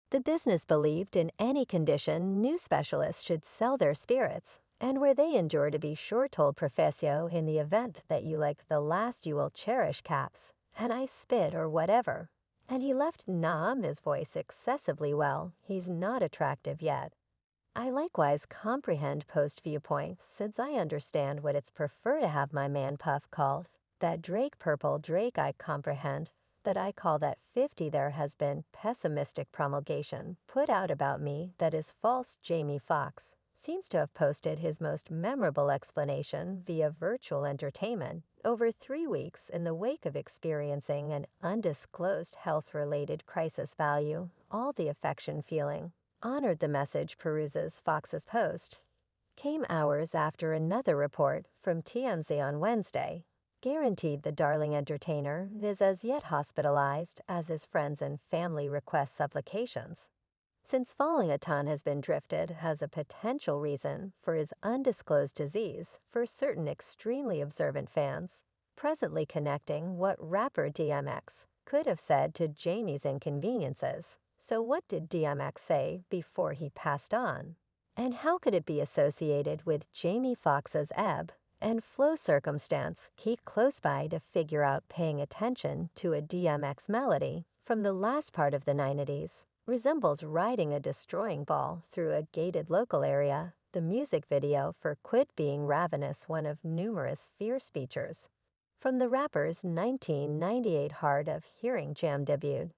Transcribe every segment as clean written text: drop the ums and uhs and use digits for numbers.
The business believed in any condition new specialists should sell their spirits, and where they endure to be sure told professio in the event that you like the last you will cherish caps, and I spit or whatever. And he left Nam his voice excessively well, he's not attractive yet. I likewise comprehend post viewpoint, since I understand what it's prefer to have my man Puff called. That Drake purple Drake I comprehend, that I call that 50 there has been pessimistic promulgation put out about me that is false. Jamie Foxx seems to have posted his most memorable explanation via virtual entertainment over 3 weeks in the wake of experiencing an undisclosed health-related crisis value, all the affection feeling. Honored the message peruses Fox's post. Came hours after another report from TMZ on Wednesday. Guaranteed the darling entertainer is as yet hospitalized as his friends and family request supplications. Since falling a ton has been drifted as a potential reason for his undisclosed disease for certain extremely observant fans, presently connecting what rapper DMX could have said to Jamie's inconveniences. So what did DMX say before he passed on? And how could it be associated with Jamie Foxx's ebb and flow circumstance? Keep close by to figure out paying attention to a DMX melody from the last part of the 90s. Resembles riding a destroying ball through a gated local area. The music video for Quit Being Ravenous, one of numerous fierce features. From the rapper's 1998 Hard of Hearing Jam debut.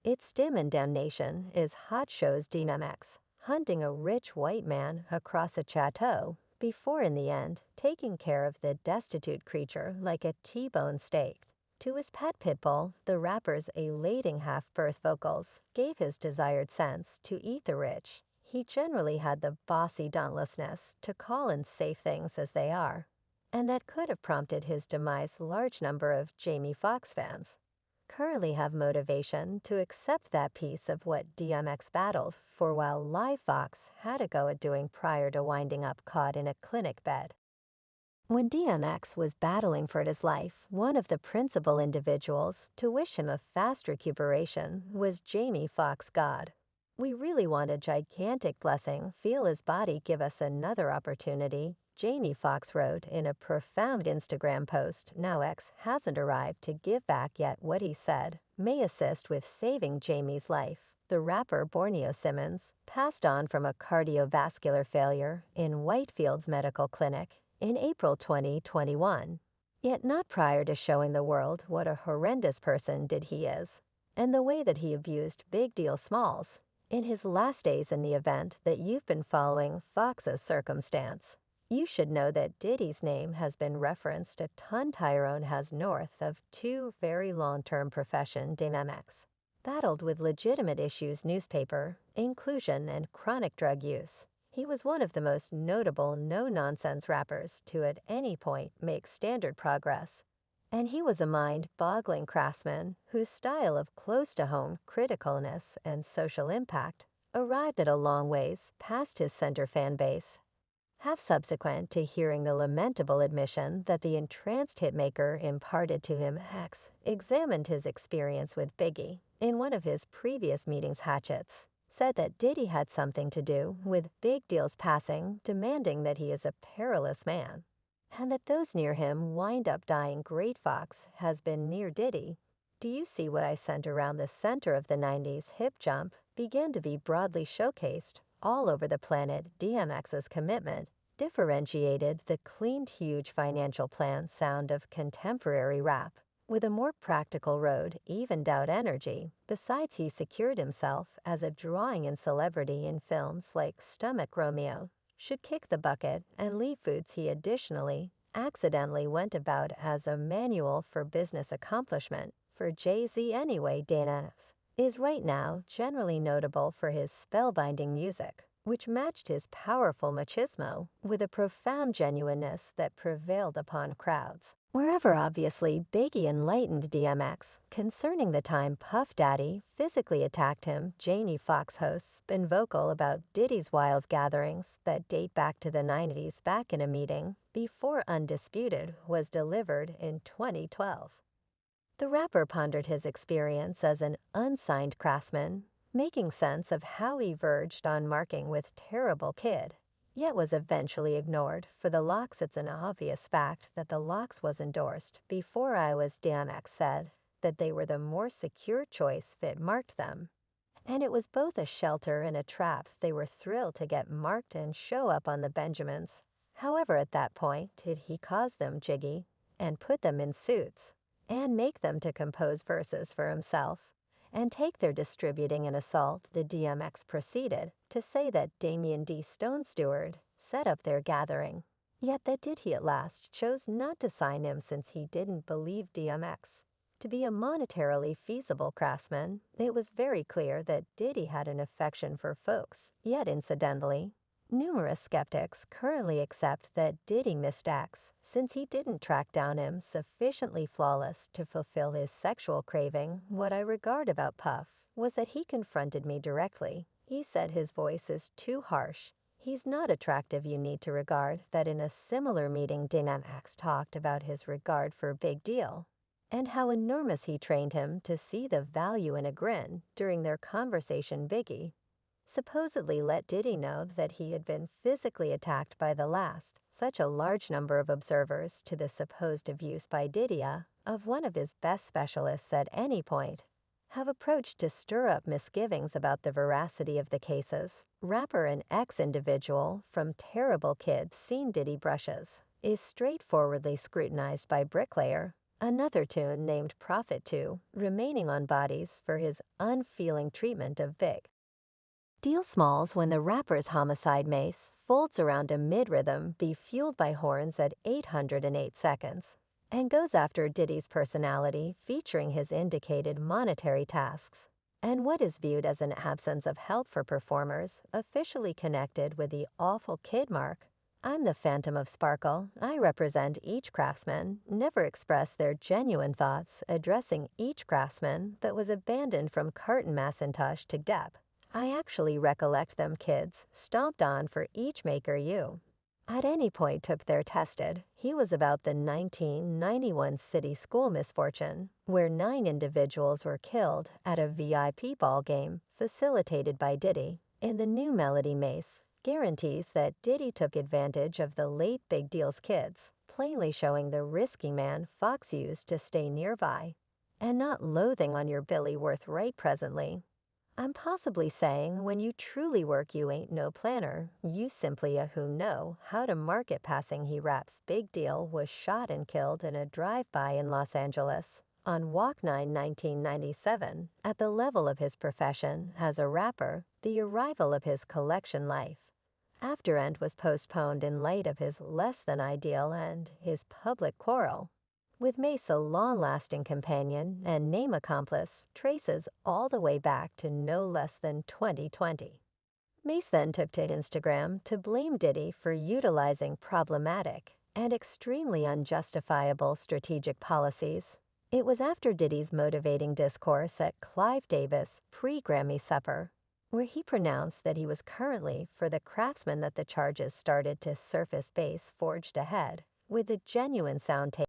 Its Dim and Damnation is Hot Show's DMX, hunting a rich white man across a chateau, before in the end taking care of the destitute creature like a T-bone steak. To his pet pit bull, the rapper's elating half-birth vocals gave his desired sense to eat the rich. He generally had the bossy dauntlessness to call and say things as they are, and that could have prompted his demise. Large number of Jamie Foxx fans currently have motivation to accept that piece of what DMX battled for while live Fox had a go at doing prior to winding up caught in a clinic bed. When DMX was battling for his life, one of the principal individuals to wish him a fast recuperation was Jamie Foxx God. We really want a gigantic blessing, feel his body give us another opportunity, Jamie Foxx wrote in a profound Instagram post. Now X hasn't arrived to give back yet. What he said may assist with saving Jamie's life. The rapper Borneo Simmons passed on from a cardiovascular failure in Whitefields Medical Clinic in April 2021, yet not prior to showing the world what a horrendous person did he is, and the way that he abused Big Deal Smalls in his last days in the event that you've been following Fox's circumstance. You should know that Diddy's name has been referenced a ton. Tyrone has north of 2 very long-term profession. DMX battled with legitimate issues, newspaper, inclusion, and chronic drug use. He was one of the most notable no-nonsense rappers to at any point make standard progress. And he was a mind-boggling craftsman whose style of close-to-home criticalness and social impact arrived at a long ways past his center fan base. Half subsequent to hearing the lamentable admission that the entranced hitmaker imparted to him, X examined his experience with Biggie in one of his previous meetings. Hatchets said that Diddy had something to do with Big Deal's passing, demanding that he is a perilous man, and that those near him wind up dying. Great Fox has been near Diddy. Do you see what I sent around the center of the 90s hip jump began to be broadly showcased all over the planet. DMX's commitment differentiated the cleaned huge financial plan sound of contemporary rap with a more practical road, evened out energy. Besides, he secured himself as a drawing-in celebrity in films like Stomach Romeo, Should Kick the Bucket, and Leave Foods. He additionally accidentally went about as a manual for business accomplishment for Jay-Z. Anyway, Dana is right now generally notable for his spellbinding music, which matched his powerful machismo with a profound genuineness that prevailed upon crowds. Wherever obviously Biggie enlightened DMX concerning the time Puff Daddy physically attacked him. Jamie Foxx hosts been vocal about Diddy's wild gatherings that date back to the 90s, back in a meeting before Undisputed was delivered in 2012. The rapper pondered his experience as an unsigned craftsman making sense of how he verged on marking with terrible kid, yet was eventually ignored. For the Lox, it's an obvious fact that the Lox was endorsed before I was. DMX said that they were the more secure choice fit marked them. And it was both a shelter and a trap. They were thrilled to get marked and show up on the Benjamins. However, at that point, did he cause them jiggy and put them in suits and make them to compose verses for himself and take their distributing an assault. The DMX proceeded to say that Damien D. Stone Stewart set up their gathering. Yet that did he at last chose not to sign him since he didn't believe DMX to be a monetarily feasible craftsman. It was very clear that Diddy had an affection for folks. Yet incidentally, numerous skeptics currently accept that Diddy missed X since he didn't track down him sufficiently flawless to fulfill his sexual craving. What I regard about Puff was that he confronted me directly. He said his voice is too harsh. He's not attractive. You need to regard that in a similar meeting DMX talked about his regard for Big Deal and how enormous he trained him to see the value in a grin during their conversation. Biggie supposedly let Diddy know that he had been physically attacked by the last. Such a large number of observers to the supposed abuse by Diddy of one of his best specialists at any point have approached to stir up misgivings about the veracity of the cases. Rapper and ex-individual from Terrible Kid seen Diddy brushes is straightforwardly scrutinized by Bricklayer, another tune named Prophet 2, remaining on bodies for his unfeeling treatment of Big Deal Smalls when the rapper's homicide mace folds around a mid-rhythm be fueled by horns at 808 seconds and goes after Diddy's personality, featuring his indicated monetary tasks and what is viewed as an absence of help for performers officially connected with the awful kid mark. I'm the Phantom of Sparkle. I represent each craftsman, never express their genuine thoughts, addressing each craftsman that was abandoned from Carton Macintosh to Depp. I actually recollect them kids, stomped on for each maker you at any point took their tested. He was about the 1991 city school misfortune, where 9 individuals were killed at a VIP ball game facilitated by Diddy. In the new Melody Mace, guarantees that Diddy took advantage of the late Big Deal's kids, plainly showing the risky man Foxx used to stay nearby, and not loathing on your Billy Worth right presently. I'm possibly saying when you truly work you ain't no planner, you simply a who know how to market. Passing he raps Big Deal was shot and killed in a drive-by in Los Angeles on Walk 9 1997. At the level of his profession as a rapper, the arrival of his collection life after end was postponed in light of his less than ideal and his public quarrel with Mace. A long-lasting companion and name accomplice traces all the way back to no less than 2020. Mace then took to Instagram to blame Diddy for utilizing problematic and extremely unjustifiable strategic policies. It was after Diddy's motivating discourse at Clive Davis' pre-Grammy supper, where he pronounced that he was currently for the craftsman, that the charges started to surface. Base forged ahead with a genuine sound tape.